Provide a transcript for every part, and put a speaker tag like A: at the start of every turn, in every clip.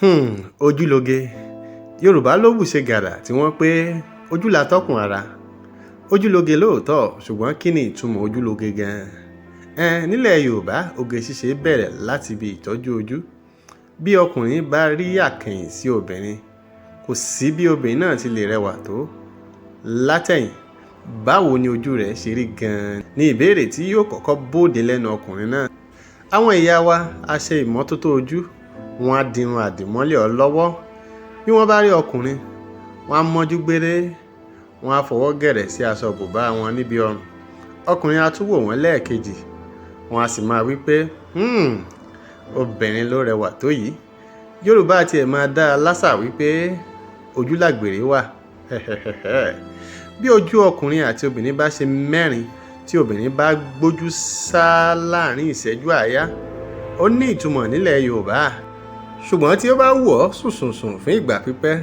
A: Ojúloge. Yorùbá ló bùṣe gàrà tí wọ́n pé ojú la tọ́kùn ara. Ojúloge lóòótọ́, ṣùgbọ́n kí ni ìtumọ̀ ojúloge gan-an? Nílẹ̀ Yorùbá, oge ṣíṣe bẹ̀rẹ̀ láti ibi ìtọ́jú ojú. Bí ọkùnrin bá rí àkẹ́yìn sí obìnrin, kò sí bí obìnrin náà ti lè rẹwà tó látẹ̀yìn. Báwo ni ojú rẹ̀ ṣe rí gan-an ni ìbéèrè tí yóò kọ́kọ́ bóde lẹ́nu ọkùnrin náà. Àwọn ìyá wa á ṣe ìmọ́tótó ojú, wọn á dirun àdìmọ́lẹ̀ ọlọ́wọ́. Bí wọ́n bá rí ọkùnrin, wọ́n á mọ́jú gbére, wọ́n á fọwọ́ gẹ̀rẹ̀ sí aṣọ bùbá wọn níbi ọrùn. Ọkùnrin á tún wò wọ́n lẹ́ẹ̀kejì, wọ́n á sì máa wí pé obìnrin ló rẹwà tó yìí. Yorùbá tiẹ̀ máa dá a lásà wípé ojú làgbèrè wà. Bí ojú ọkùnrin àti obìnrin bá ṣe mẹ́rin, tí obìnrin bá gbójú sá láàrin ìṣẹ́jú àáyá, ó ní ìtumọ̀ nílẹ̀ Yorùbá. Ṣùgbọ́n tí ó bá wù ọ́ sùnsùnsùn fún ìgbà pípẹ́,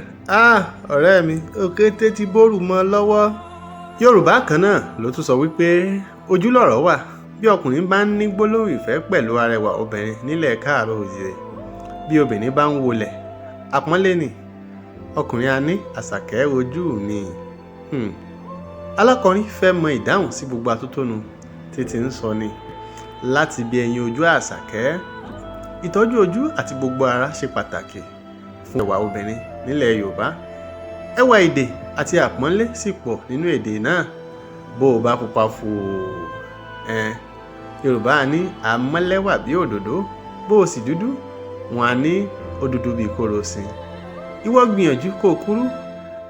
A: ọ̀rẹ́ mi, òkété ti bórù mọ́ lọ́wọ́. Yorùbá kan náà ló tún sọ wípé ojú lọ̀rọ̀ wà. Bí ọkùnrin bá ń ní gbólóhùn ìfẹ́ pẹ̀lú arẹwà obìnrin nílẹ̀ Káàárọ̀ Oòjíire, bí obìnrin bá ń wọlẹ̀, àpọ́nlé ni. Ọkùnrin á ní Àṣàkẹ́ ojú mi. Alákọ̀ọ́rin fẹ́ mọ ìdáhùn sí gbogbo atótónu títí ń sọ ni láti bí ẹyin ojú Àṣàkẹ́. Ìtọ́jú ojú àti gbogbo ara ṣe pàtàkì fún ẹwà obìnrin nílẹ̀ Yorùbá. Ẹwà èdè àti àpọ́nlé sì pọ̀ nínú èdè náà. Bó o bá pupa fùò, Yorùbá á ní àmọ́lẹ́wà bí òdòdó. Bó o sì dúdú, wọn á ní òdúdú bí kóròsìn. Ìwọ gbìyànjú kó o kúrú,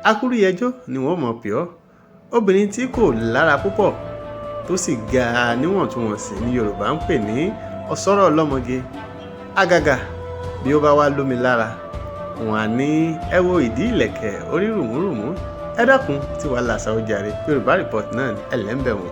A: akúrúyẹjọ́ ni wọ́n mọ̀ pè ọ́. Obìnrin tí kò lára púpọ̀ tó sì ga níwọ̀ntúnwọ̀nsì ni Yorùbá ń pè ní ọ̀sọ́rọ̀ ọlọ́mọge. Àgàgà bí ó bá wá lómi lára, wọn á ní ẹ wo ìdí ìlẹ̀kẹ̀ orí rùmúrùmú. Ẹ dákun tí wàá làṣà ó jàre. Yorùbá Report náà ẹlẹ́ńbẹ̀ wọn.